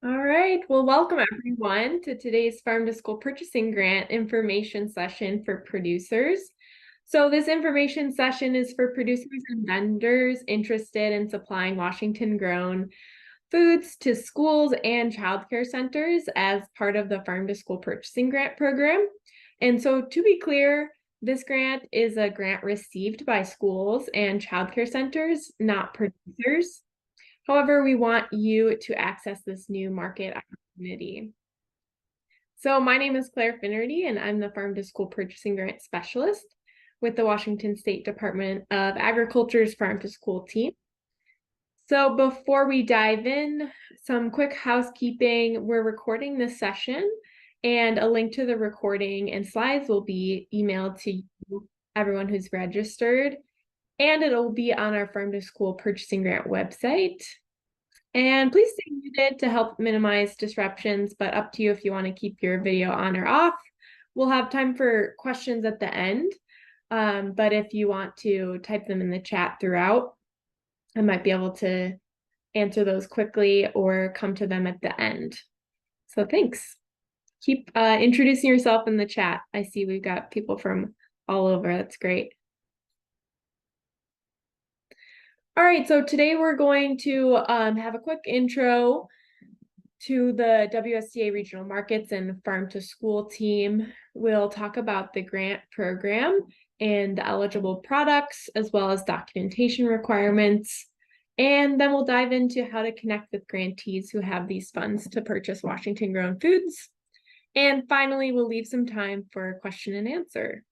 All right, well, welcome everyone to today's Farm to School Purchasing Grant information session for producers. So this information session is for producers and vendors interested in supplying Washington-grown foods to schools and childcare centers as part of the Farm to School Purchasing Grant program. And so to be clear, this grant is a grant received by schools and childcare centers, not producers. However, we want you to access this new market opportunity. So my name is Claire Finnerty, and I'm the Farm to School Purchasing Grant Specialist with the Washington State Department of Agriculture's Farm to School team. So before we dive in, some quick housekeeping. We're recording this session, and a link to the recording and slides will be emailed to you, everyone who's registered, and it'll be on our Farm to School Purchasing Grant website. And please stay muted to help minimize disruptions, but up to you if you want to keep your video on or off. We'll have time for questions at the end, but if you want to type them in the chat throughout, I might be able to answer those quickly or come to them at the end. So thanks. Keep introducing yourself in the chat. I see we've got people from all over. That's great. All right, so today we're going to have a quick intro to the WSDA regional markets and farm to school team. We'll talk about the grant program and the eligible products, as well as documentation requirements. And then we'll dive into how to connect with grantees who have these funds to purchase Washington grown foods. And finally, we'll leave some time for question and answer.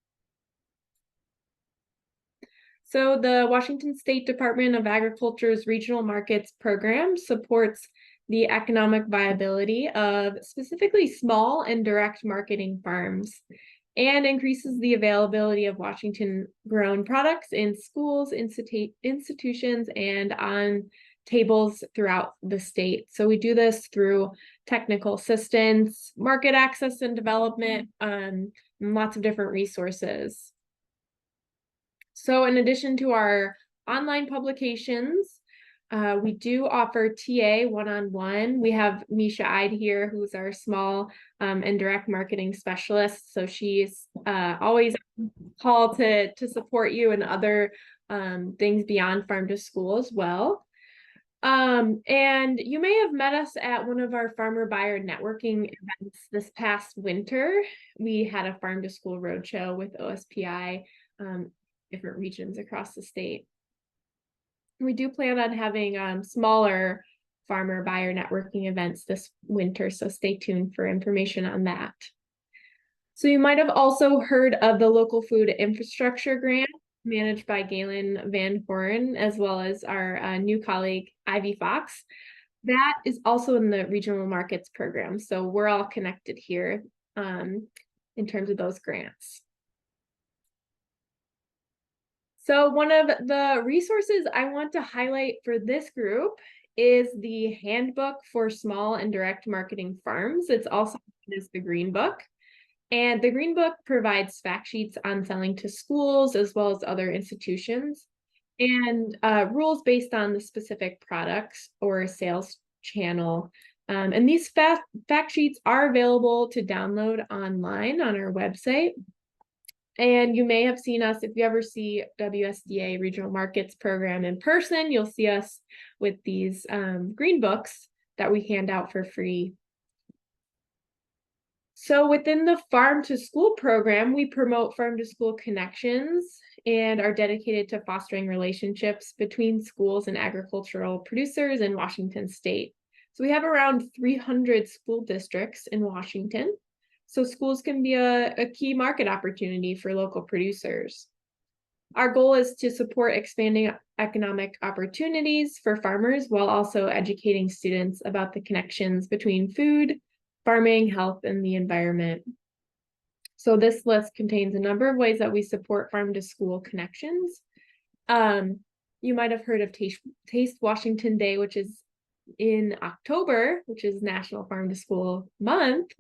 So the Washington State Department of Agriculture's Regional Markets Program supports the economic viability of specifically small and direct marketing farms and increases the availability of Washington-grown products in schools, institutions, and on tables throughout the state. So we do this through technical assistance, market access and development, and lots of different resources. So in addition to our online publications, we do offer TA one-on-one. We have Misha Ide here, who's our small and direct marketing specialist. So she's always called to support you and other things beyond farm to school as well. And you may have met us at one of our farmer buyer networking events this past winter. We had a farm to school roadshow with OSPI, different regions across the state. We do plan on having smaller farmer buyer networking events this winter, so stay tuned for information on that. So you might have also heard of the Local Food Infrastructure Grant managed by Galen Van Horen, as well as our new colleague, Ivy Fox. That is also in the Regional Markets Program, so we're all connected here in terms of those grants. So one of the resources I want to highlight for this group is the Handbook for Small and Direct Marketing Farms. It's also known as the Green Book. And the Green Book provides fact sheets on selling to schools as well as other institutions and rules based on the specific products or sales channel. And these fact sheets are available to download online on our website. And you may have seen us, if you ever see WSDA Regional Markets Program in person, you'll see us with these green books that we hand out for free. So within the Farm to School program, we promote farm to school connections and are dedicated to fostering relationships between schools and agricultural producers in Washington state. So we have around 300 school districts in Washington. So schools can be a key market opportunity for local producers. Our goal is to support expanding economic opportunities for farmers while also educating students about the connections between food, farming, health, and the environment. So this list contains a number of ways that we support farm to school connections. You might have heard of Taste Washington Day, which is in October, which is National Farm to School Month.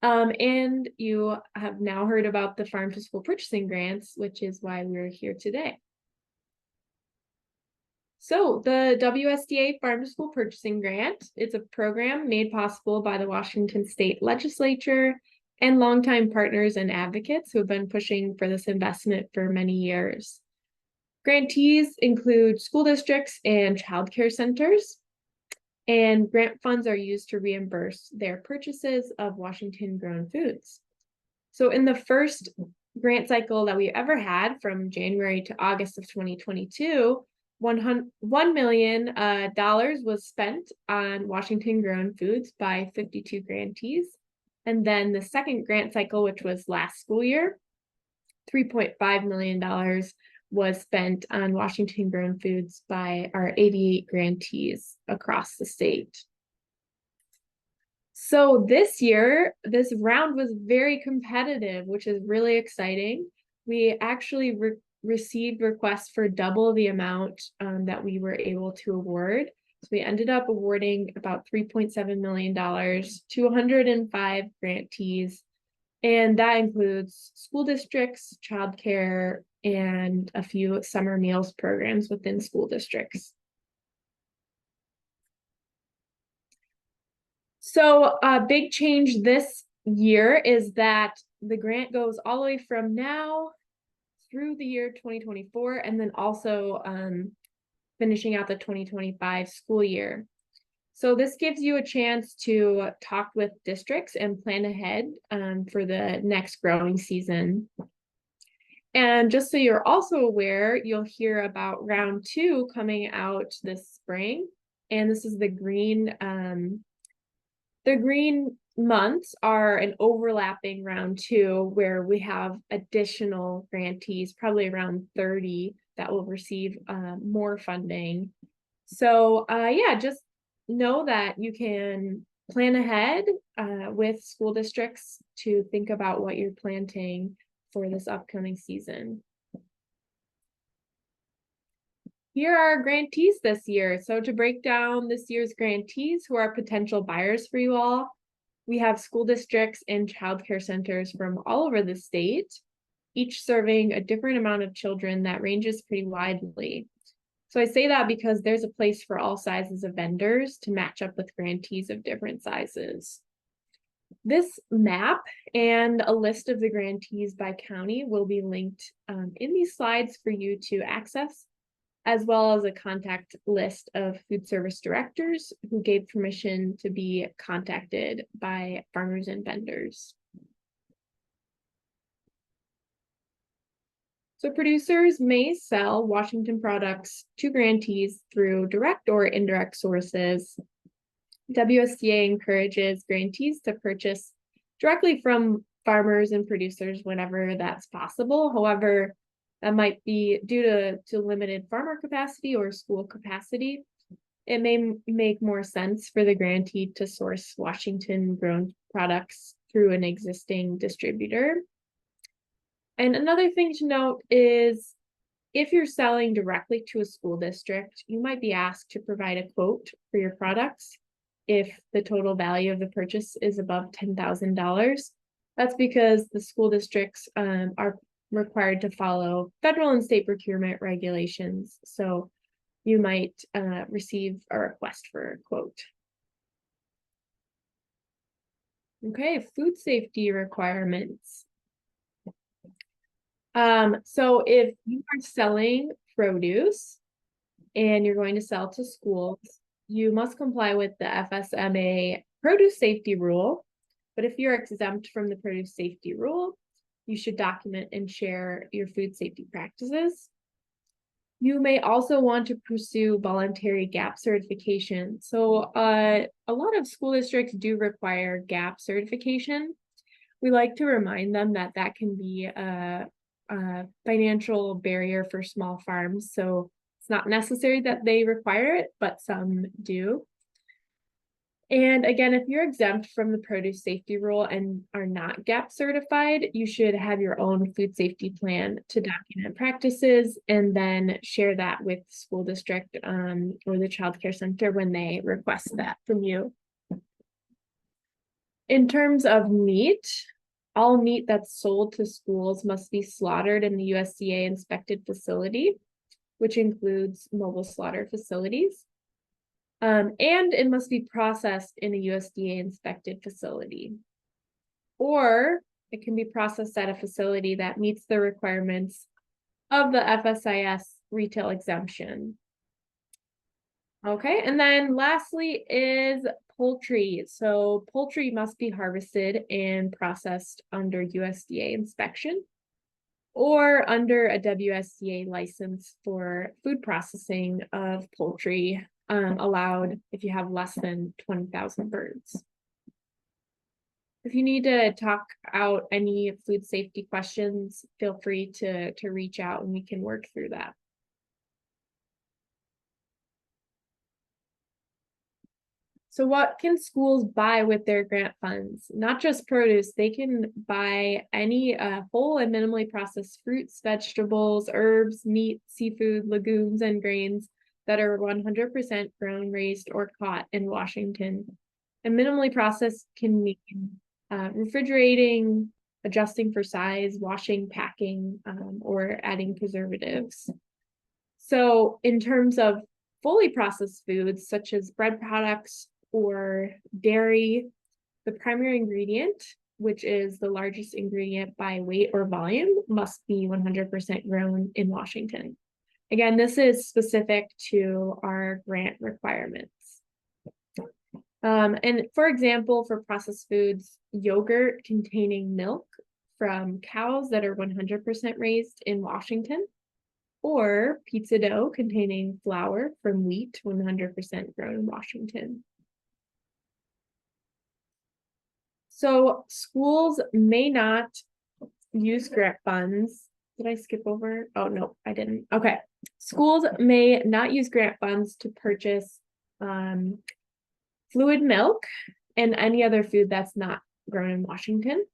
And you have now heard about the Farm to School Purchasing Grants, which is why we're here today. So the WSDA Farm to School Purchasing Grant, it's a program made possible by the Washington State Legislature and longtime partners and advocates who have been pushing for this investment for many years. Grantees include school districts and childcare centers, and grant funds are used to reimburse their purchases of Washington-grown foods. So in the first grant cycle that we ever had from January to August of 2022, $1 million was spent on Washington-grown foods by 52 grantees. And then the second grant cycle, which was last school year, $3.5 million was spent on Washington-grown foods by our 88 grantees across the state. So this year, this round was very competitive, which is really exciting. We actually received requests for double the amount that we were able to award. So we ended up awarding about $3.7 million to 105 grantees, and that includes school districts, childcare, and a few summer meals programs within school districts. So a big change this year is that the grant goes all the way from now through the year 2024, and then also finishing out the 2025 school year. So this gives you a chance to talk with districts and plan ahead for the next growing season. And just so you're also aware, you'll hear about round 2 coming out this spring. And this is the green months are an overlapping round 2 where we have additional grantees, probably around 30 that will receive more funding. So yeah, just know that you can plan ahead with school districts to think about what you're planting for this upcoming season. Here are our grantees this year. So to break down this year's grantees who are potential buyers for you all, we have school districts and childcare centers from all over the state, each serving a different amount of children that ranges pretty widely. So I say that because there's a place for all sizes of vendors to match up with grantees of different sizes. This map and a list of the grantees by county will be linked in these slides for you to access, as well as a contact list of food service directors who gave permission to be contacted by farmers and vendors. So producers may sell Washington products to grantees through direct or indirect sources. WSDA encourages grantees to purchase directly from farmers and producers whenever that's possible. However, that might be due to limited farmer capacity or school capacity. It may make more sense for the grantee to source Washington-grown products through an existing distributor. And another thing to note is if you're selling directly to a school district, you might be asked to provide a quote for your products if the total value of the purchase is above $10,000. That's because the school districts are required to follow federal and state procurement regulations. So you might receive a request for a quote. Okay, food safety requirements. So if you are selling produce and you're going to sell to schools, you must comply with the FSMA produce safety rule. But if you're exempt from the produce safety rule, you should document and share your food safety practices. You may also want to pursue voluntary GAP certification. So a lot of school districts do require GAP certification. We like to remind them that that can be a financial barrier for small farms. So it's not necessary that they require it, but some do. And again, if you're exempt from the produce safety rule and are not GAP certified, you should have your own food safety plan to document practices and then share that with the school district or the child care center when they request that from you. In terms of meat, all meat that's sold to schools must be slaughtered in the USDA inspected facility. which includes mobile slaughter facilities. And it must be processed in a USDA inspected facility. Or it can be processed at a facility that meets the requirements of the FSIS retail exemption. Okay, and then lastly is poultry. So poultry must be harvested and processed under USDA inspection or under a WSDA license for food processing of poultry, allowed if you have less than 20,000 birds. If you need to talk out any food safety questions, feel free to reach out and we can work through that. So what can schools buy with their grant funds? Not just produce, they can buy any whole and minimally processed fruits, vegetables, herbs, meat, seafood, legumes, and grains that are 100% grown, raised, or caught in Washington. And minimally processed can mean refrigerating, adjusting for size, washing, packing, or adding preservatives. So in terms of fully processed foods, such as bread products or dairy, the primary ingredient, which is the largest ingredient by weight or volume, must be 100% grown in Washington. Again, this is specific to our grant requirements. And for example, for processed foods, yogurt containing milk from cows that are 100% raised in Washington, or pizza dough containing flour from wheat 100% grown in Washington. So schools may not use grant funds. Did I skip over? Oh, no, I didn't. Okay. Schools may not use grant funds to purchase fluid milk and any other food that's not grown in Washington.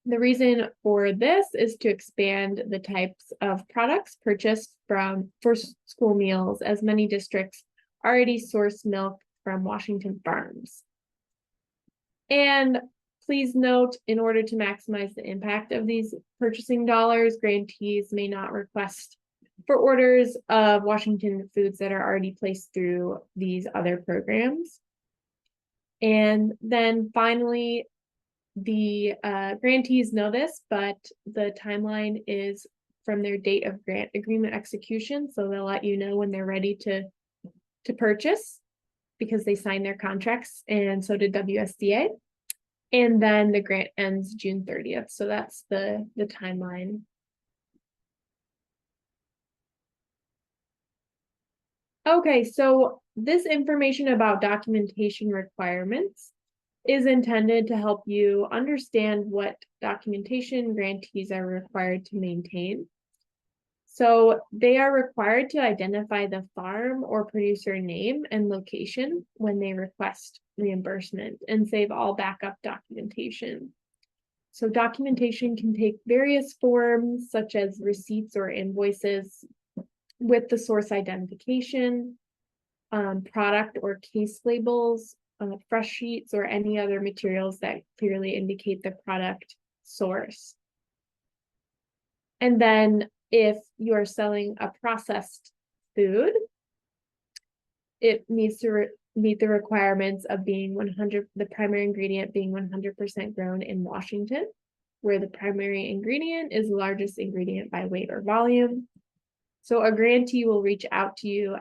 The reason for this is to expand the types of products purchased for school meals, as many districts already source milk from Washington farms. And please note, in order to maximize the impact of these purchasing dollars, grantees may not request for orders of Washington foods that are already placed through these other programs. And then finally, the grantees know this, but the timeline is from their date of grant agreement execution. So they'll let you know when they're ready to purchase, because they sign their contracts, and so did WSDA. And then the grant ends June 30th. So that's the timeline. Okay, so this information about documentation requirements is intended to help you understand what documentation grantees are required to maintain. So they are required to identify the farm or producer name and location when they request reimbursement and save all backup documentation. So documentation can take various forms, such as receipts or invoices with the source identification, product or case labels, fresh sheets, or any other materials that clearly indicate the product source. And then if you are selling a processed food, it needs to meet the requirements of being the primary ingredient being 100% grown in Washington, where the primary ingredient is the largest ingredient by weight or volume. So a grantee will reach out to you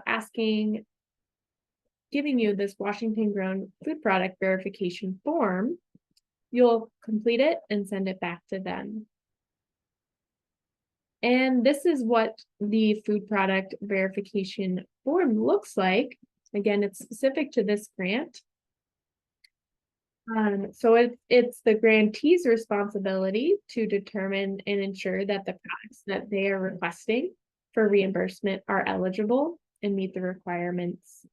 giving you this Washington grown food product verification form. You'll complete it and send it back to them. And this is what the food product verification form looks like. Again, it's specific to this grant. So it's the grantee's responsibility to determine and ensure that the products that they are requesting for reimbursement are eligible and meet the requirements.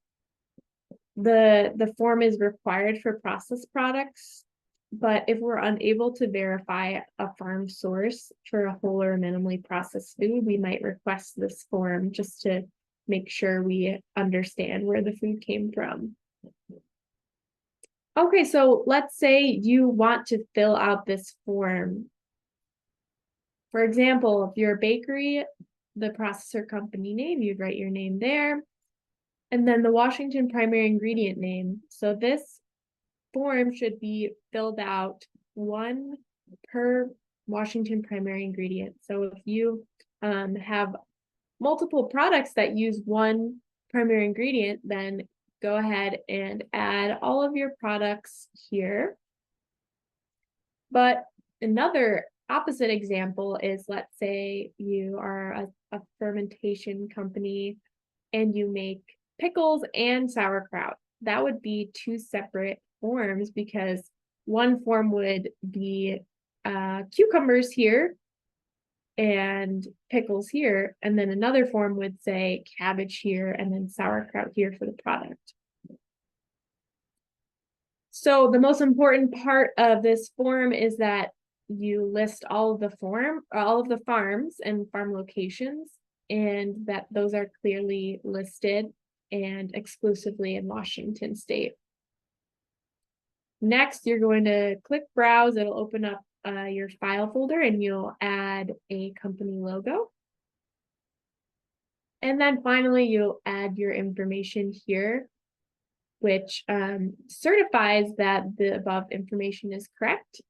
The form is required for processed products, but if we're unable to verify a farm source for a whole or minimally processed food, we might request this form just to make sure we understand where the food came from. Okay, so let's say you want to fill out this form. For example, if you're a bakery, the processor company name, you'd write your name there. And then the Washington primary ingredient name. So this form should be filled out one per Washington primary ingredient. So if you have multiple products that use one primary ingredient, then go ahead and add all of your products here. But another opposite example is, let's say you are a fermentation company and you make pickles and sauerkraut. That would be two separate forms, because one form would be cucumbers here and pickles here, and then another form would say cabbage here and then sauerkraut here for the product. So the most important part of this form is that you list all of the farms and farm locations, and that those are clearly listed and exclusively in Washington state. Next, you're going to click Browse. It'll open up your file folder, and you'll add a company logo. And then finally, you'll add your information here, which certifies that the above information is correct.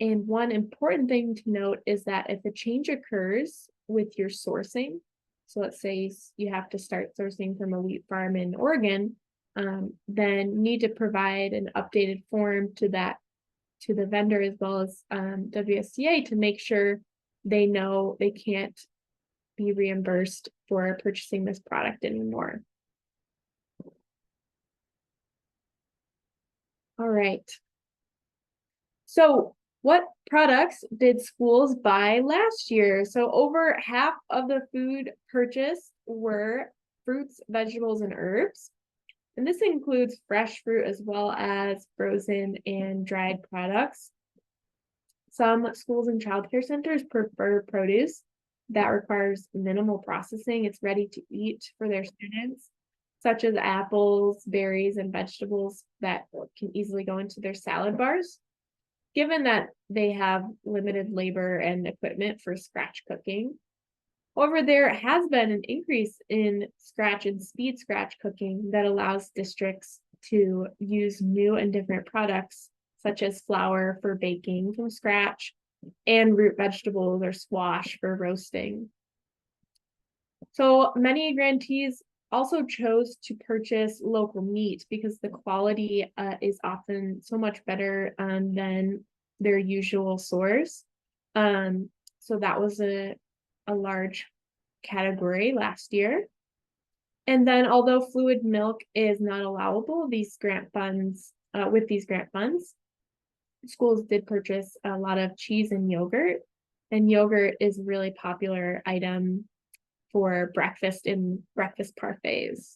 And one important thing to note is that if a change occurs with your sourcing, so let's say you have to start sourcing from a wheat farm in Oregon, then you need to provide an updated form to the vendor as well as WSDA to make sure they know they can't be reimbursed for purchasing this product anymore. All right. So what products did schools buy last year? So over half of the food purchased were fruits, vegetables, and herbs. And this includes fresh fruit as well as frozen and dried products. Some schools and childcare centers prefer produce that requires minimal processing. It's ready to eat for their students, such as apples, berries, and vegetables that can easily go into their salad bars, given that they have limited labor and equipment for scratch cooking. However, there has been an increase in scratch and speed scratch cooking that allows districts to use new and different products, such as flour for baking from scratch and root vegetables or squash for roasting. So many grantees also chose to purchase local meat because the quality is often so much better than their usual source. So that was a large category last year. And then although fluid milk is not allowable, with these grant funds, schools did purchase a lot of cheese and yogurt. And yogurt is a really popular item for breakfast in breakfast parfaits.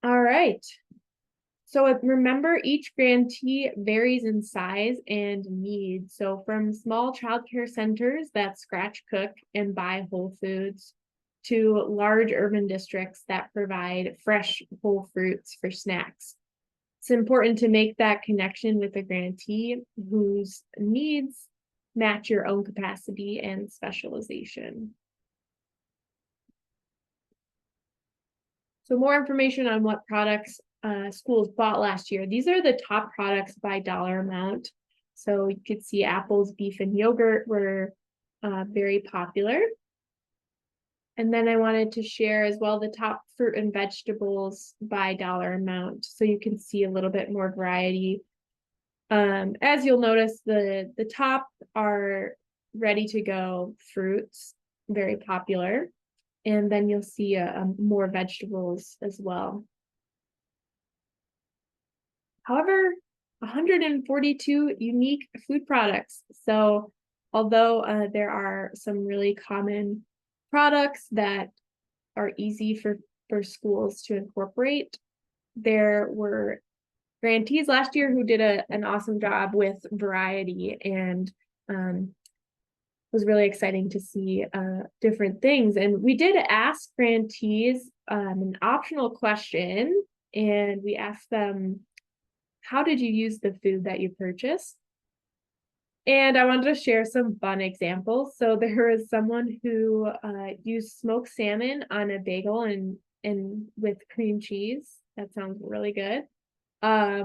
All right. So remember, each grantee varies in size and need. So from small childcare centers that scratch cook and buy whole foods to large urban districts that provide fresh whole fruits for snacks. It's important to make that connection with a grantee whose needs match your own capacity and specialization. So more information on what products schools bought last year. These are the top products by dollar amount. So you could see apples, beef, and yogurt were very popular. And then I wanted to share as well the top fruit and vegetables by dollar amount, so you can see a little bit more variety. As you'll notice, the top are ready to go fruits, very popular. And then you'll see more vegetables as well. However, 142 unique food products. So although there are some really common products that are easy for schools to incorporate, there were grantees last year who did an awesome job with variety, and it was really exciting to see different things. And we did ask grantees an optional question, and we asked them, how did you use the food that you purchased? And I wanted to share some fun examples. So there was someone who used smoked salmon on a bagel and with cream cheese. That sounds really good. A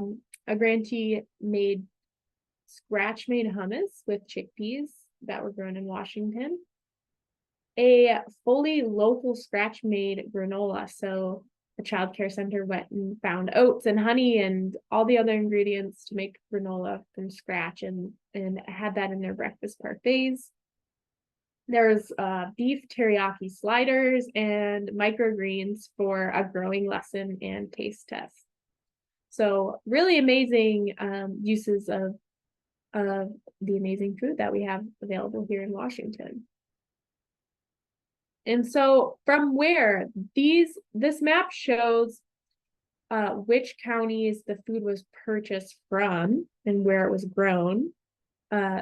grantee made scratch-made hummus with chickpeas that were grown in Washington. A fully local scratch-made granola. So the child care center went and found oats and honey and all the other ingredients to make granola from scratch and had that in their breakfast parfaits. There's beef teriyaki sliders and microgreens for a growing lesson and taste test. So really amazing uses of the amazing food that we have available here in Washington. And so from where this map shows which counties the food was purchased from and where it was grown.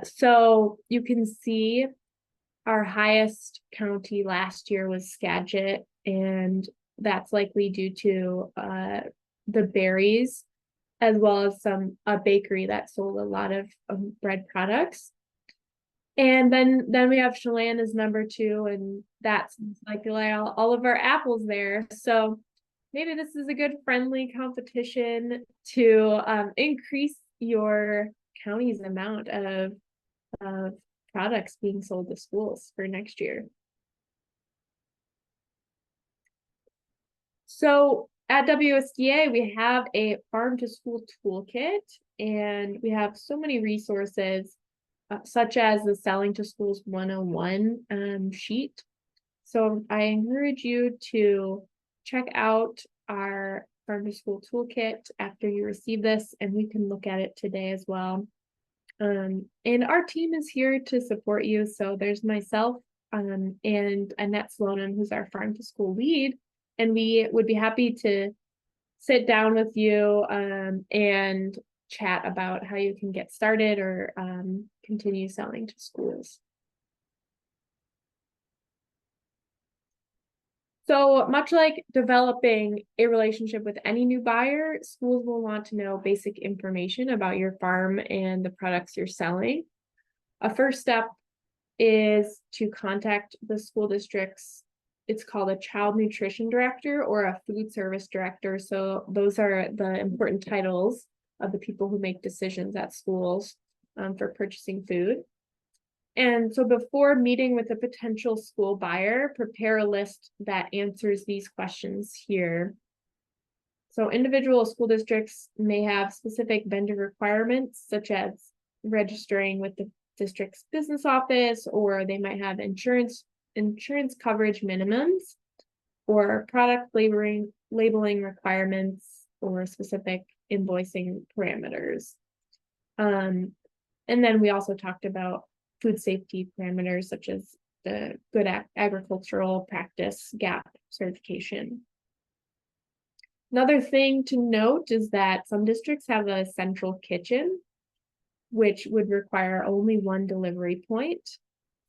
So you can see our highest county last year was Skagit, and that's likely due to the berries, as well as a bakery that sold a lot of bread products. And then we have Chelan as number 2, and that's like all of our apples there. So maybe this is a good friendly competition to increase your county's amount of products being sold to schools for next year. So at WSDA, we have a farm to school toolkit, and we have so many resources such as the Selling to Schools 101 sheet. So I encourage you to check out our Farm to School toolkit after you receive this, and we can look at it today as well. And our team is here to support you. So there's myself and Annette Slonim, who's our Farm to School lead, and we would be happy to sit down with you and chat about how you can get started or continue selling to schools. So much like developing a relationship with any new buyer, schools will want to know basic information about your farm and the products you're selling. A first step is to contact the school district's, it's called a child nutrition director or a food service director. So those are the important titles of the people who make decisions at schools for purchasing food. And so before meeting with a potential school buyer, prepare a list that answers these questions here. So individual school districts may have specific vendor requirements, such as registering with the district's business office, or they might have insurance coverage minimums, or product labeling requirements, or specific invoicing parameters. And then we also talked about food safety parameters such as the Good Agricultural Practice GAP certification. Another thing to note is that some districts have a central kitchen, which would require only one delivery point.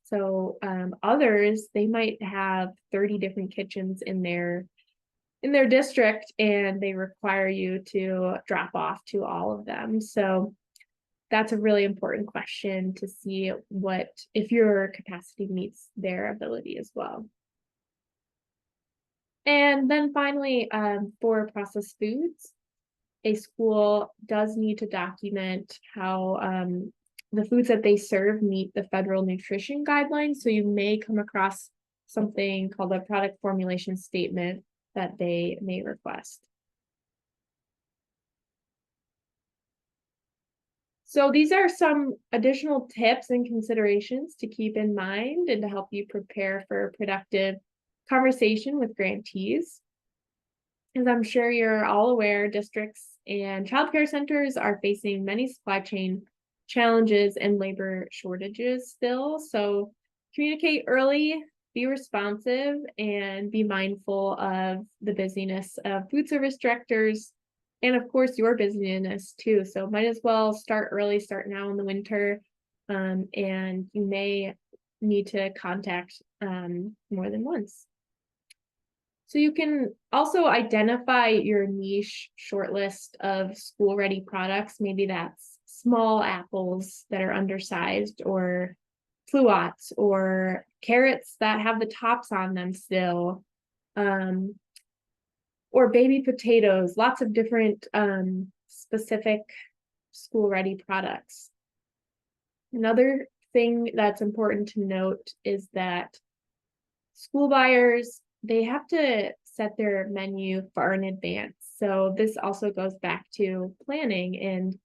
So others, they might have 30 different kitchens in their district, and they require you to drop off to all of them. So that's a really important question to see if your capacity meets their ability as well. And then finally, for processed foods, a school does need to document how the foods that they serve meet the federal nutrition guidelines. So you may come across something called a product formulation statement that they may request. So these are some additional tips and considerations to keep in mind and to help you prepare for a productive conversation with grantees. As I'm sure you're all aware, districts and childcare centers are facing many supply chain challenges and labor shortages still. So communicate early, be responsive, and be mindful of the busyness of food service directors, and of course your busyness too. So might as well start early, start now in the winter, and you may need to contact more than once. So you can also identify your niche shortlist of school ready products. Maybe that's small apples that are undersized, or fluots, or carrots that have the tops on them still, or baby potatoes, lots of different specific school-ready products. Another thing that's important to note is that school buyers, they have to set their menu far in advance. So this also goes back to planning and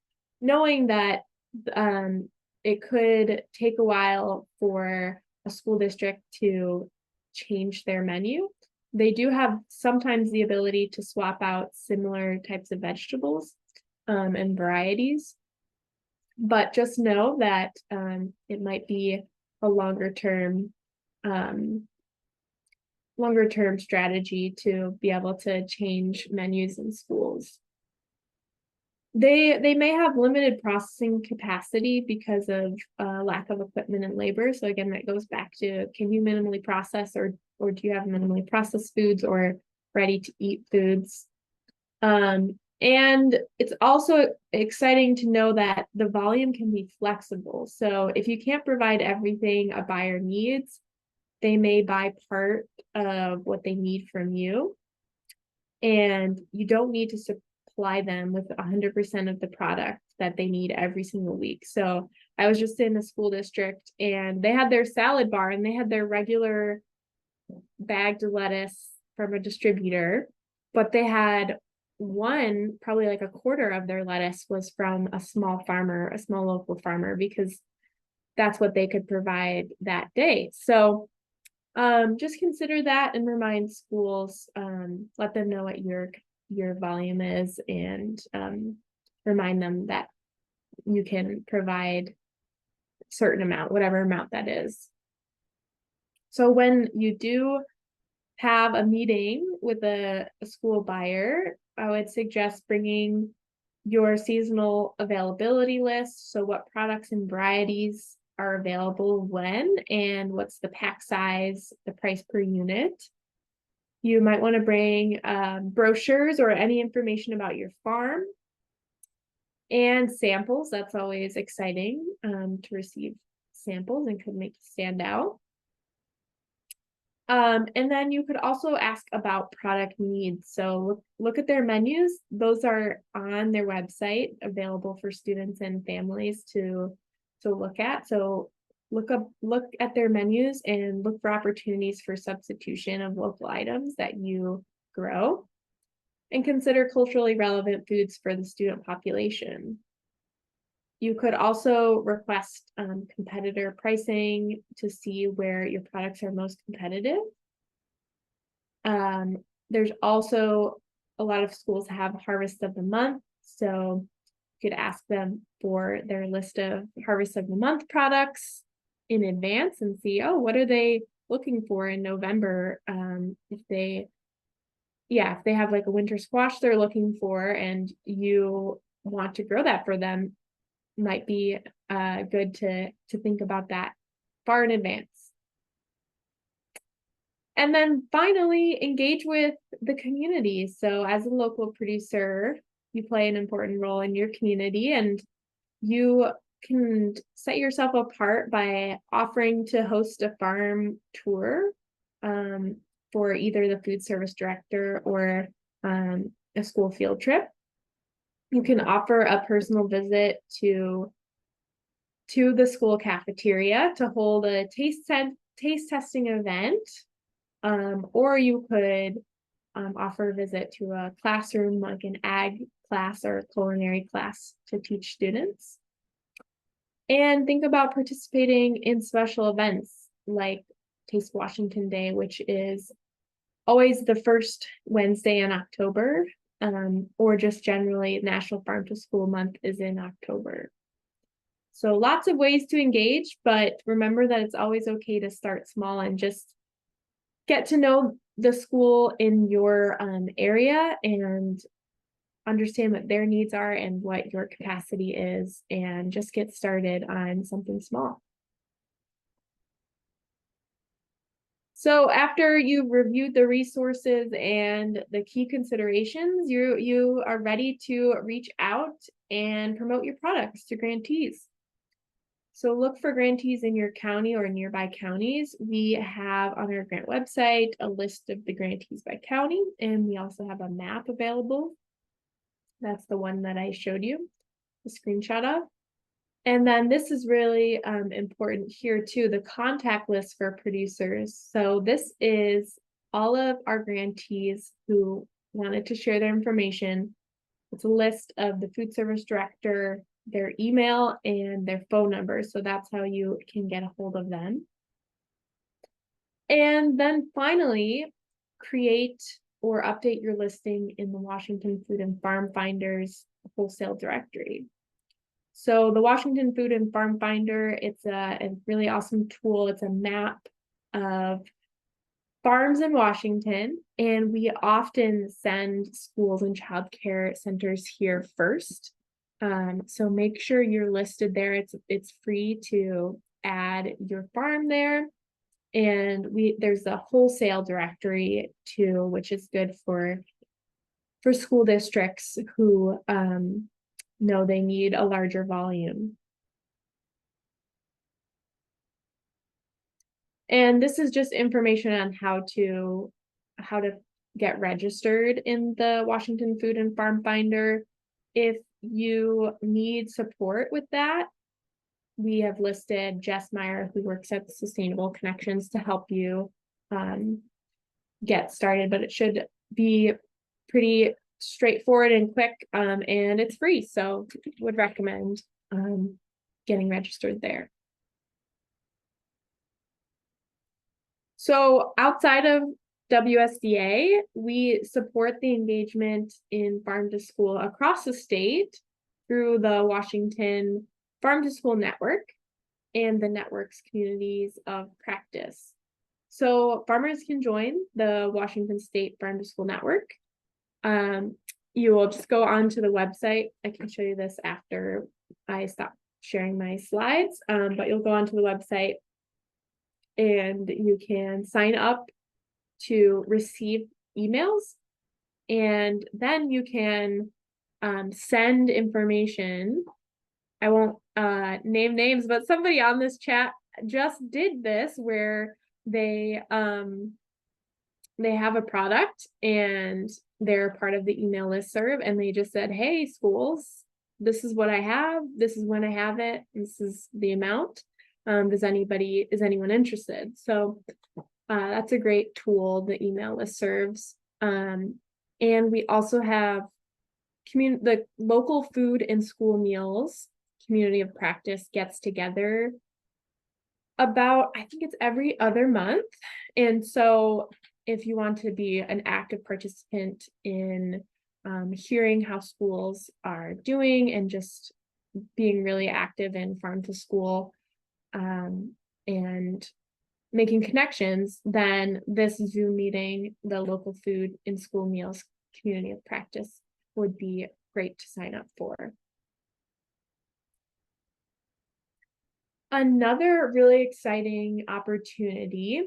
knowing that it could take a while for a school district to change their menu. They do have sometimes the ability to swap out similar types of vegetables and varieties, but just know that it might be a longer term strategy to be able to change menus in schools. They may have limited processing capacity because of lack of equipment and labor. So again, that goes back to, can you minimally process, or do you have minimally processed foods or ready to eat foods? And it's also exciting to know that the volume can be flexible. So if you can't provide everything a buyer needs, they may buy part of what they need from you, and you don't need to supply them with 100% of the product that they need every single week. So I was just in a school district and they had their salad bar and they had their regular bagged lettuce from a distributor, but they had probably like a quarter of their lettuce was from a small local farmer, because that's what they could provide that day. So just consider that and remind schools, let them know what your volume is, and remind them that you can provide a certain amount, whatever amount that is. So when you do have a meeting with a school buyer, I would suggest bringing your seasonal availability list. So what products and varieties are available when, and what's the pack size, the price per unit. You might want to bring brochures or any information about your farm, and samples. That's always exciting to receive samples and could make you stand out. And then you could also ask about product needs. So look at their menus. Those are on their website, available for students and families to look at. So look at their menus and look for opportunities for substitution of local items that you grow, and consider culturally relevant foods for the student population. You could also request competitor pricing to see where your products are most competitive. There's also a lot of schools have harvest of the month, so you could ask them for their list of harvest of the month products in advance and see, what are they looking for in November? If they have like a winter squash they're looking for and you want to grow that for them, might be good to think about that far in advance. And then finally, engage with the community. So as a local producer, you play an important role in your community, and you can set yourself apart by offering to host a farm tour for either the food service director or a school field trip. You can offer a personal visit to the school cafeteria to hold a taste testing event, or you could offer a visit to a classroom, like an ag class or a culinary class, to teach students. And think about participating in special events like Taste Washington Day, which is always the first Wednesday in October, or just generally National Farm to School Month is in October. So lots of ways to engage, but remember that it's always okay to start small and just get to know the school in your area and understand what their needs are and what your capacity is, and just get started on something small. So after you've reviewed the resources and the key considerations, you are ready to reach out and promote your products to grantees. So look for grantees in your county or nearby counties. We have on our grant website a list of the grantees by county, and we also have a map available. That's the one that I showed you the screenshot of. And then this is really important here too, the contact list for producers. So this is all of our grantees who wanted to share their information. It's a list of the food service director, their email, and their phone number. So that's how you can get a hold of them. And then finally, create or update your listing in the Washington Food and Farm Finders wholesale directory. So the Washington Food and Farm Finder, it's a really awesome tool. It's a map of farms in Washington, and we often send schools and childcare centers here first. So make sure you're listed there. It's free to add your farm there. And there's a wholesale directory too, which is good for school districts who know they need a larger volume. And this is just information on how to get registered in the Washington Food and Farm Finder. If you need support with that, we have listed Jess Meyer, who works at Sustainable Connections, to help you get started, but it should be pretty straightforward and quick, and it's free, so would recommend getting registered there. So outside of WSDA, we support the engagement in farm to school across the state through the Washington Farm to School Network and the network's communities of practice. So farmers can join the Washington State Farm to School Network. You will just go onto the website. I can show you this after I stop sharing my slides, but you'll go onto the website and you can sign up to receive emails, and then you can send information. I won't name names, but somebody on this chat just did this where they have a product and they're part of the email listserv, and they just said, hey, schools, this is what I have, this is when I have it, this is the amount. Is anyone interested? So that's a great tool, the email listservs. And we also have the local food and school meals community of practice gets together about, I think it's every other month. And so if you want to be an active participant in hearing how schools are doing and just being really active in farm to school and making connections, then this Zoom meeting, the local food and school meals community of practice, would be great to sign up for. Another really exciting opportunity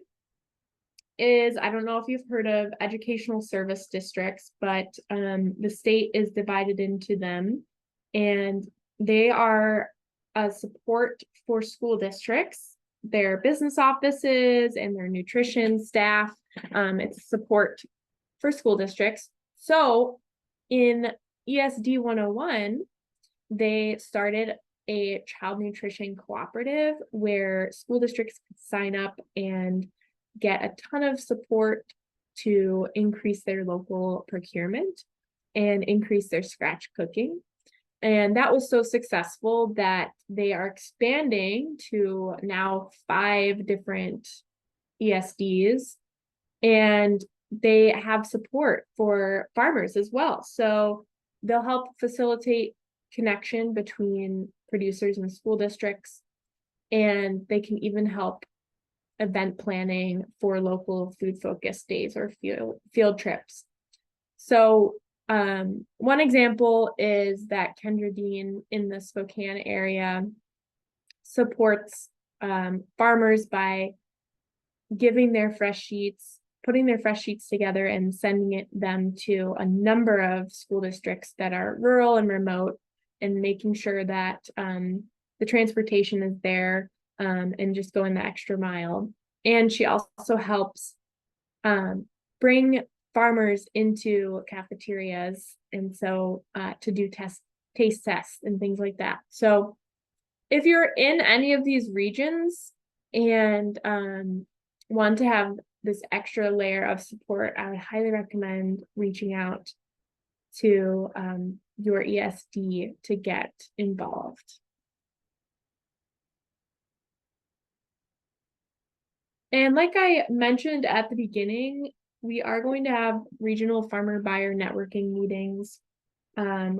is, I don't know if you've heard of educational service districts, but the state is divided into them, and they are a support for school districts, their business offices and their nutrition staff. It's support for school districts. So in ESD 101, they started a child nutrition cooperative where school districts could sign up and get a ton of support to increase their local procurement and increase their scratch cooking. And that was so successful that they are expanding to now 5 different ESDs, and they have support for farmers as well. So they'll help facilitate connection between producers and school districts, and they can even help event planning for local food focused days or field trips. So one example is that Kendra Dean in the Spokane area supports farmers by giving their fresh sheets, putting their fresh sheets together and sending them to a number of school districts that are rural and remote, and making sure that the transportation is there, and just going the extra mile. And she also helps bring farmers into cafeterias, and so to do taste tests and things like that. So if you're in any of these regions and want to have this extra layer of support, I would highly recommend reaching out to your ESD to get involved. And like I mentioned at the beginning, we are going to have regional farmer buyer networking meetings,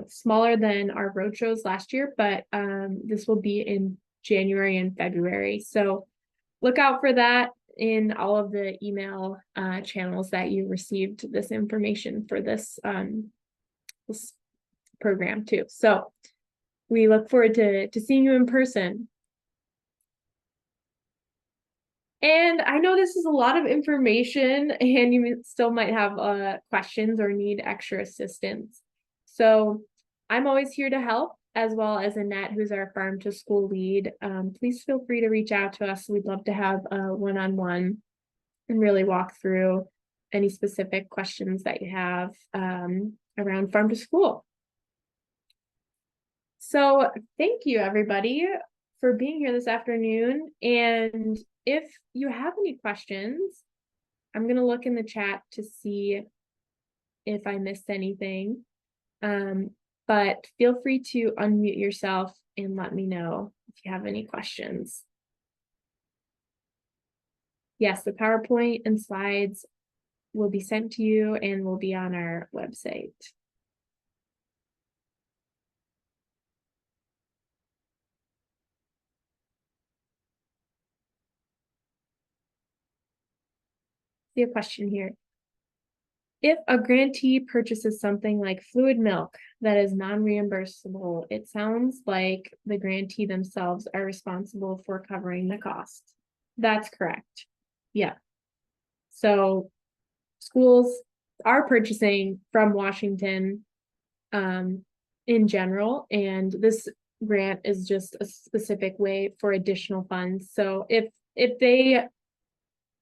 smaller than our roadshows last year, but this will be in January and February. So look out for that in all of the email channels that you received this information for this program too. So we look forward to seeing you in person. And I know this is a lot of information, and you still might have questions or need extra assistance. So I'm always here to help, as well as Annette, who's our farm to school lead. Please feel free to reach out to us. We'd love to have a one-on-one and really walk through any specific questions that you have around farm to school. So thank you, everybody, for being here this afternoon. And if you have any questions, I'm going to look in the chat to see if I missed anything. But feel free to unmute yourself and let me know if you have any questions. Yes, the PowerPoint and slides will be sent to you and will be on our website. See a question here. If a grantee purchases something like fluid milk that is non-reimbursable, it sounds like the grantee themselves are responsible for covering the cost. That's correct. Yeah. So schools are purchasing from Washington in general, and this grant is just a specific way for additional funds. So if they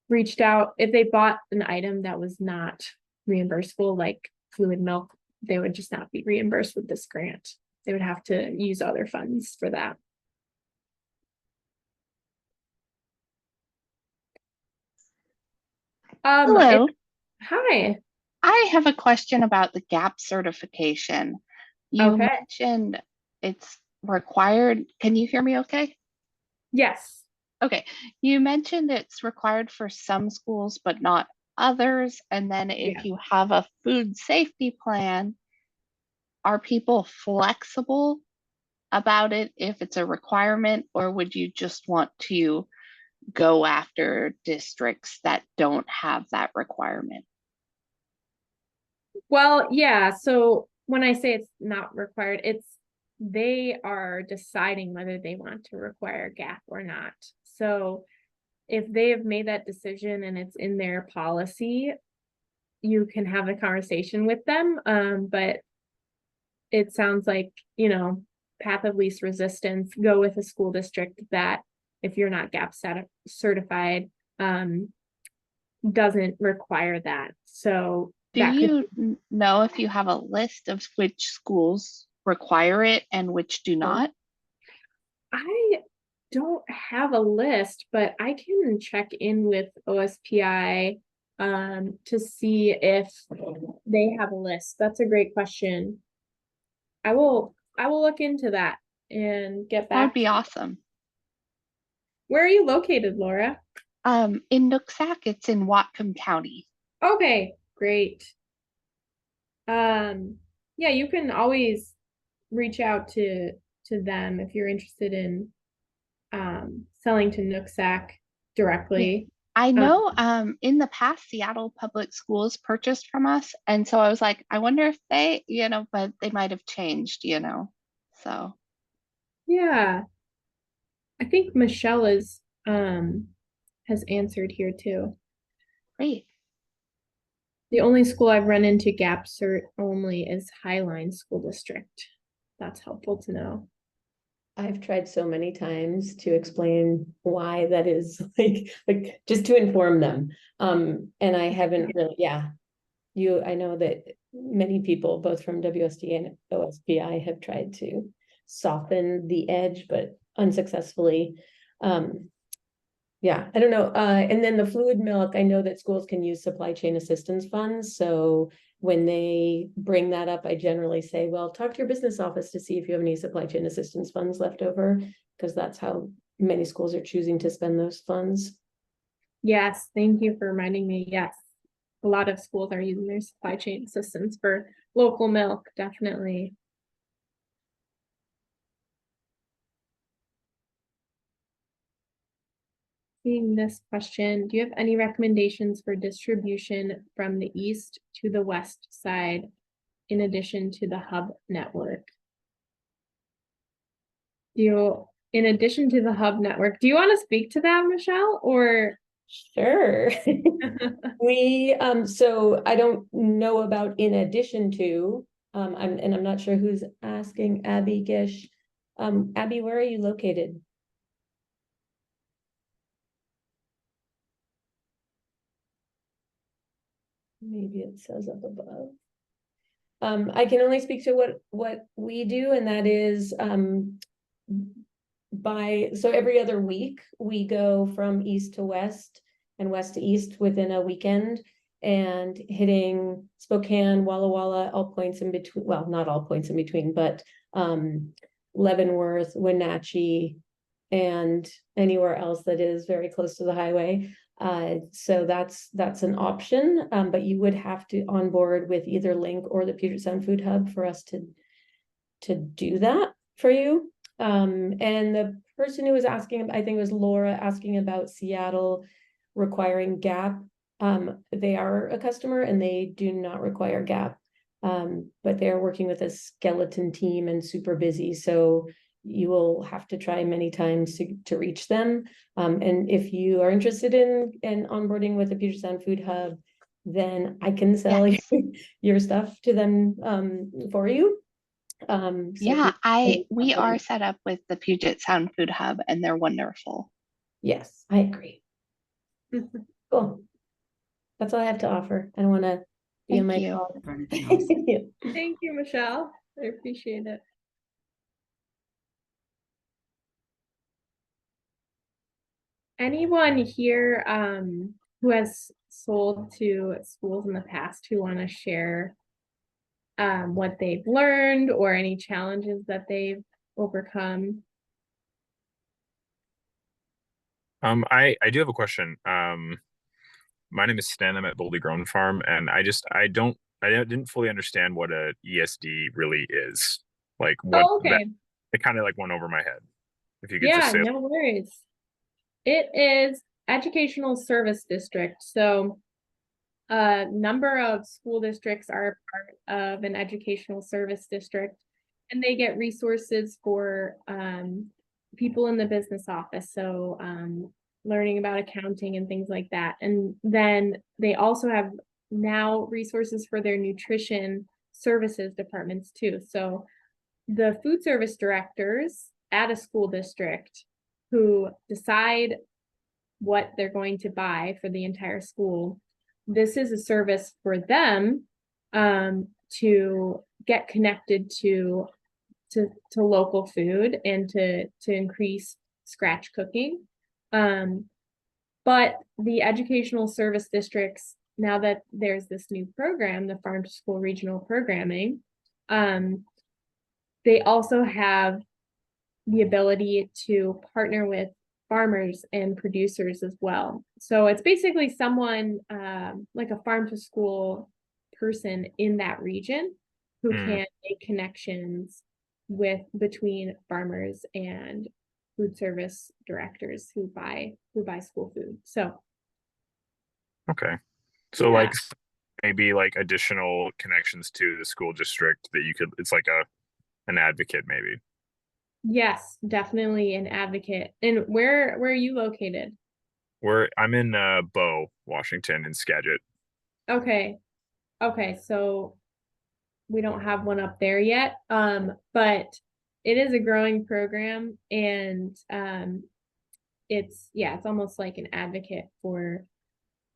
reached out, if they bought an item that was not reimbursable, like fluid milk, they would just not be reimbursed with this grant. They would have to use other funds for that. Hello. Hi. I have a question about the GAP certification. You Okay. mentioned it's required. Can you hear me okay? Yes. Okay. You mentioned it's required for some schools, but not others. And then Yeah. if you have a food safety plan, are people flexible about it if it's a requirement, or would you just want to go after districts that don't have that requirement? Well, yeah. So when I say it's not required, they are deciding whether they want to require GAP or not. So if they have made that decision and it's in their policy, you can have a conversation with them. But it sounds like, path of least resistance, go with a school district that, if you're not GAP certified, doesn't require that. So Do that could, you know if you have a list of which schools require it and which do not? I don't have a list, but I can check in with OSPI to see if they have a list. That's a great question. I will look into that and get That would back. be awesome. Where are you located, Laura? In Nooksack, it's in Whatcom County. Okay, great. Yeah, you can always reach out to them if you're interested in selling to Nooksack Yeah. directly. I Um, know in the past, Seattle Public Schools purchased from us. And so I was like, I wonder if they, but they might have changed. So yeah, I think Michelle is has answered here too. Great. The only school I've run into gap cert only is Highline School District. That's helpful to know. I've tried so many times to explain why that is, like just to inform them. And I haven't really, I know that many people, both from WSDA and OSPI, have tried to soften the edge, but unsuccessfully. I don't know. And then the fluid milk, I know that schools can use supply chain assistance funds. So when they bring that up, I generally say, well, talk to your business office to see if you have any supply chain assistance funds left over, because that's how many schools are choosing to spend those funds. Yes, thank you for reminding me. Yes, a lot of schools are using their supply chain assistance for local milk, definitely. Seeing this question, do you have any recommendations for distribution from the east to the west side in addition to the hub network? In addition to the hub network, do you want to speak to that, Michelle, or? Sure. So I don't know about in addition to, I'm not sure who's asking. Abby Gish. Abby, where are you located? Maybe it says up above. I can only speak to what we do, and that is so every other week we go from east to west and west to east within a weekend, and hitting Spokane, Walla Walla, all points in between. Well, not all points in between, but Leavenworth, Wenatchee, and anywhere else that is very close to the highway. So that's an option, but you would have to onboard with either Link or the Puget Sound Food Hub for us to do that for you. And the person who was asking, I think it was Laura, asking about Seattle requiring GAP. They are a customer and they do not require GAP, but they're working with a skeleton team and super busy. So you will have to try many times to reach them. And if you are interested in onboarding with the Puget Sound Food Hub, then I can sell your stuff to them for you. We are set up with the Puget Sound Food Hub and they're wonderful. Yes, I agree. Cool. That's all I have to offer. I don't want to be on my call. Thank you, Michelle. I appreciate it. Anyone here who has sold to schools in the past who want to share what they've learned or any challenges that they've overcome? I do have a question. My name is Stan. I'm at Boldly Grown Farm, and I didn't fully understand what a ESD really is. Like what it kind of like went over my head. If you could just say. No worries. It is Educational Service District. So a number of school districts are part of an educational service district, and they get resources for people in the business office. So learning about accounting and things like that. And then they also have now resources for their nutrition services departments too. So the food service directors at a school district who decide what they're going to buy for the entire school, this is a service for them to get connected to local food and to increase scratch cooking. But the educational service districts, now that there's this new program, the Farm to School Regional Programming, they also have the ability to partner with farmers and producers as well. So it's basically someone like a farm to school person in that region who can make connections between farmers and food service directors who buy school food. So okay. So like maybe like additional connections to the school district that you could, it's like an advocate maybe. Yes, definitely an advocate. And where are you located? I'm in Bow, Washington, in Skagit. Okay. Okay, so we don't have one up there yet. But it is a growing program, and it's almost like an advocate for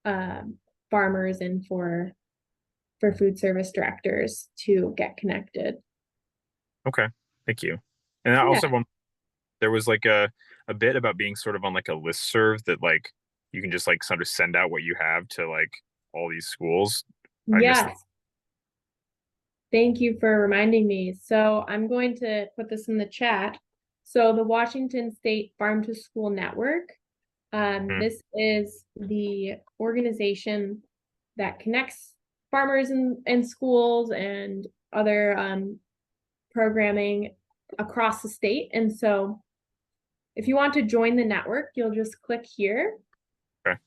farmers and for food service directors to get connected. Okay, thank you. And I Yeah. also want there was like a bit about being sort of on like a listserv that like you can just like sort of send out what you have to like all these schools. I missed. Yes. Thank you for reminding me. So I'm going to put this in the chat. So the Washington State Farm to School Network, this is the organization that connects farmers and schools and other programming across the state. And so if you want to join the network, you'll just click here. Okay.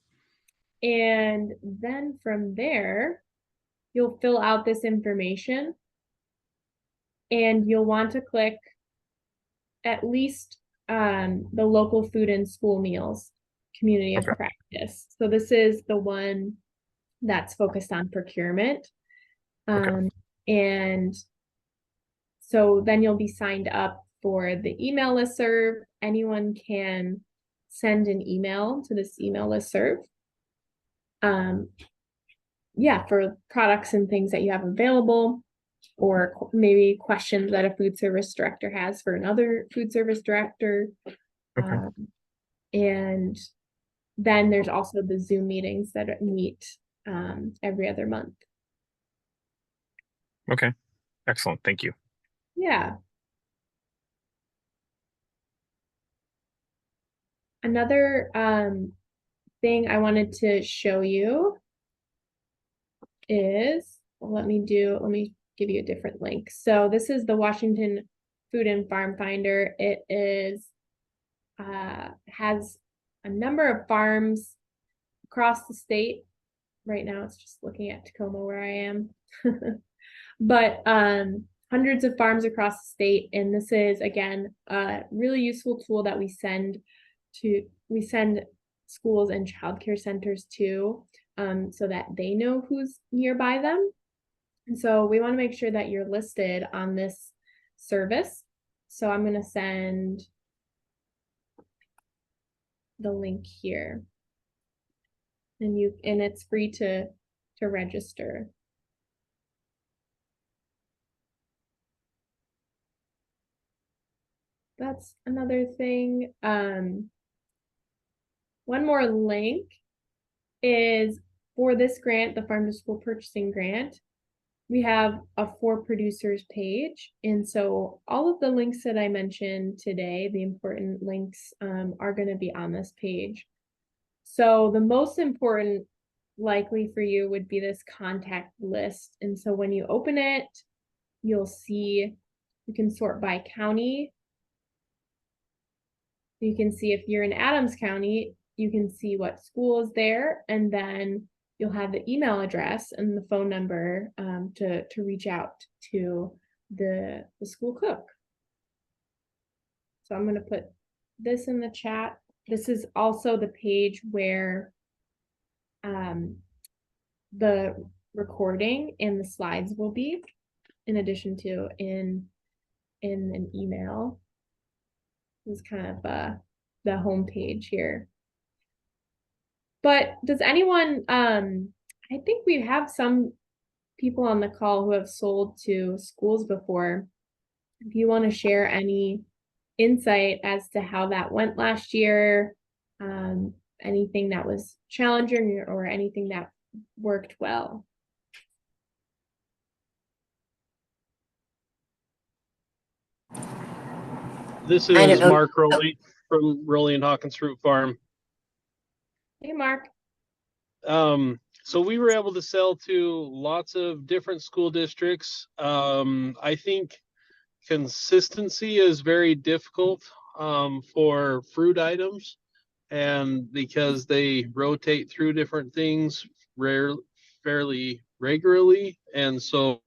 And then from there, you'll fill out this information, and you'll want to click at least the local food and school meals community of Okay. practice. So this is the one that's focused on procurement. Okay. And so then you'll be signed up for the email listserv. Anyone can send an email to this email listserv. For products and things that you have available, or maybe questions that a food service director has for another food service director. Okay. And then there's also the Zoom meetings that meet every other month. Okay. Excellent. Thank you. Yeah. Another thing I wanted to show you is, let me give you a different link. So this is the Washington Food and Farm Finder. It is has a number of farms across the state. Right now it's just looking at Tacoma where I am. But hundreds of farms across the state, and this is again a really useful tool that we send schools and childcare centers to, so that they know who's nearby them. And so we want to make sure that you're listed on this service. So I'm going to send the link here, and it's free to register. That's another thing. One more link is for this grant, the Farm to School Purchasing Grant. We have a For Producers page. And so all of the links that I mentioned today, the important links, are going to be on this page. So the most important likely for you would be this contact list. And so when you open it, you'll see you can sort by county. You can see if you're in Adams County, you can see what school is there, and then you'll have the email address and the phone number to reach out to the school cook. So I'm going to put this in the chat. This is also the page where the recording and the slides will be, in addition to in an email. This is kind of the home page here. But does anyone, I think we have some people on the call who have sold to schools before. If you want to share any insight as to how that went last year, anything that was challenging or anything that worked well. This is Mark Rowley from Rowley and Hawkins Fruit Farm. Hey, Mark. So we were able to sell to lots of different school districts. I think consistency is very difficult for fruit items, and because they rotate through different things fairly regularly, and so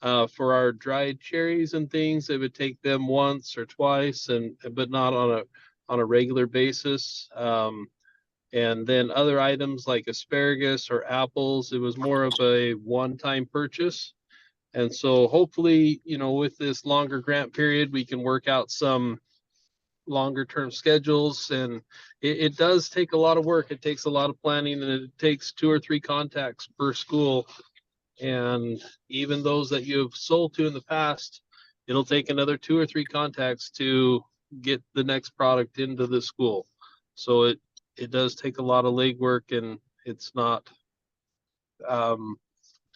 for our dried cherries and things, it would take them once or twice, but not on a regular basis. And then other items like asparagus or apples, it was more of a one-time purchase. And so hopefully, with this longer grant period, we can work out some longer term schedules. And it does take a lot of work. It takes a lot of planning, and it takes 2 or 3 contacts per school. And even those that you've sold to in the past, it'll take another 2 or 3 contacts to get the next product into the school. So it does take a lot of legwork, and it's not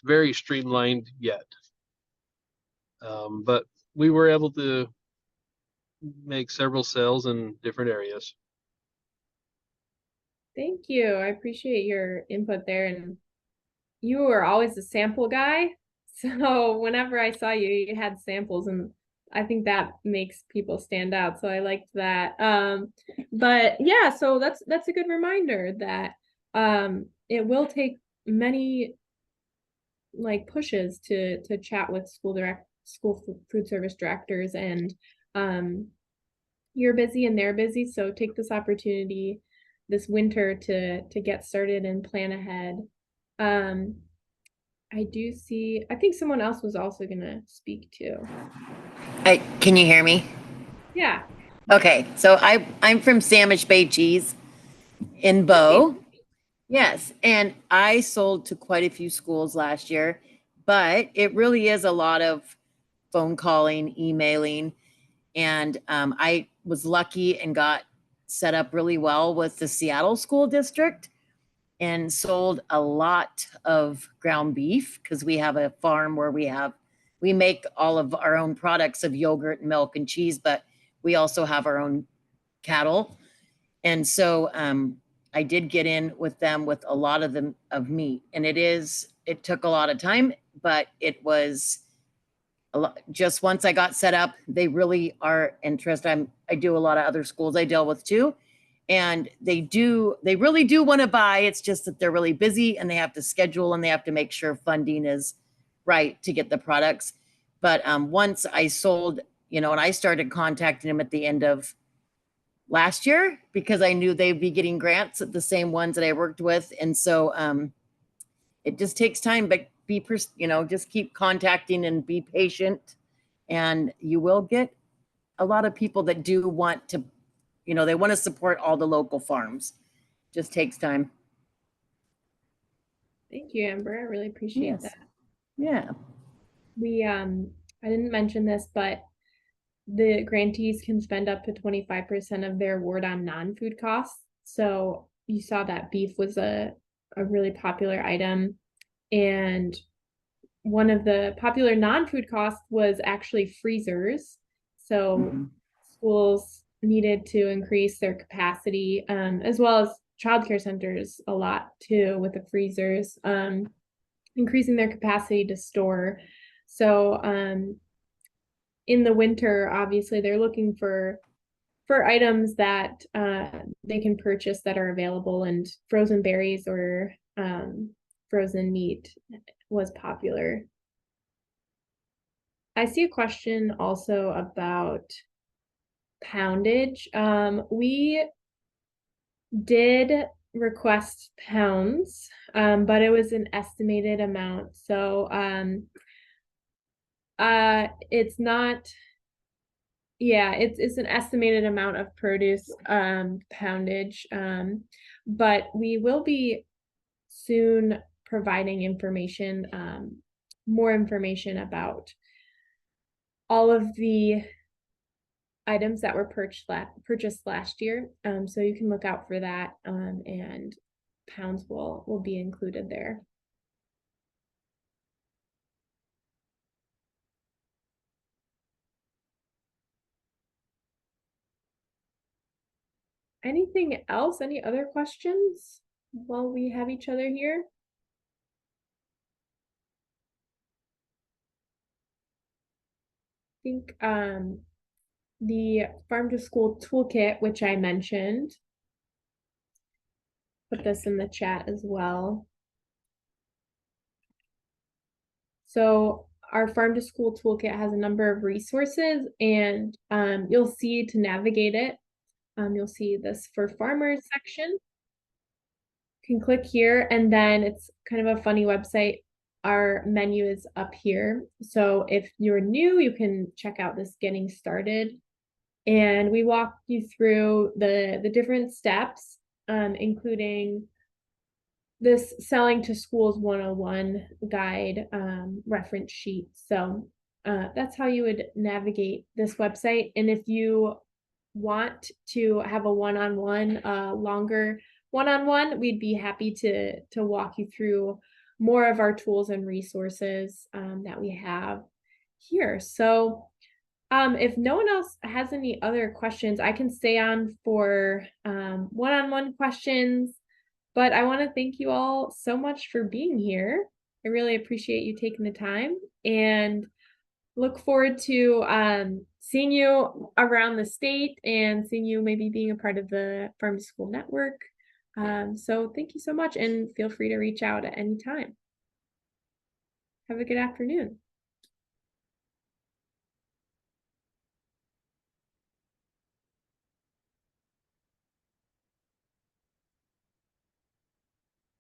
very streamlined yet. But we were able to make several sales in different areas. Thank you. I appreciate your input there. And you were always a sample guy. So whenever I saw you, you had samples, and I think that makes people stand out. So I liked that. But yeah, so that's a good reminder that it will take many like pushes to chat with school food service directors, and you're busy and they're busy. So take this opportunity this winter to get started and plan ahead. I do see, I think someone else was also gonna speak too. Can you hear me? Yeah. Okay, so I'm from Sandwich Bay Cheese in Bow. Yes, and I sold to quite a few schools last year, but it really is a lot of phone calling, emailing, and I was lucky and got set up really well with the Seattle School District and sold a lot of ground beef because we have a farm where we make all of our own products of yogurt, milk, and cheese, but we also have our own cattle. And so I did get in with them with a lot of meat, and it took a lot of time, but it was a lot. Just once I got set up, they really are interested. I do a lot of other schools I deal with too. And they really do want to buy. It's just that they're really busy and they have to schedule and they have to make sure funding is right to get the products. But once I sold, and I started contacting them at the end of last year because I knew they'd be getting grants at the same ones that I worked with. And so it just takes time, but just keep contacting and be patient, and you will get a lot of people that do want to, they want to support all the local farms. Just takes time. Thank you, Amber. I really appreciate that. Yeah. We I didn't mention this, but the grantees can spend up to 25% of their award on non-food costs. So you saw that beef was a really popular item, and one of the popular non-food costs was actually freezers. So schools needed to increase their capacity, as well as childcare centers a lot too with the freezers, increasing their capacity to store. So in the winter, obviously they're looking for items that they can purchase that are available, and frozen berries or frozen meat was popular. I see a question also about poundage. We did request pounds, but it was an estimated amount. So it's not, yeah, it's an estimated amount of produce poundage, but we will be soon providing information, more information about all of the items that were purchased last year. So you can look out for that, and pounds will be included there. Anything else? Any other questions while we have each other here? I think the farm to school toolkit, which I mentioned, put this in the chat as well. So our farm to school toolkit has a number of resources, and you'll see to navigate it, you'll see this for farmers section. can click here, and then it's kind of a funny website. Our menu is up here. So if you're new, you can check out this getting started. And we walk you through the different steps, including this selling to schools 101 guide reference sheet. So that's how you would navigate this website. And if you want to have a one-on-one, longer one-on-one, we'd be happy to walk you through more of our tools and resources that we have here. So if no one else has any other questions, I can stay on for one-on-one questions. But I want to thank you all so much for being here. I really appreciate you taking the time, and look forward to seeing you around the state and seeing you maybe being a part of the Farm to School Network. So thank you so much, and feel free to reach out at any time. Have a good afternoon.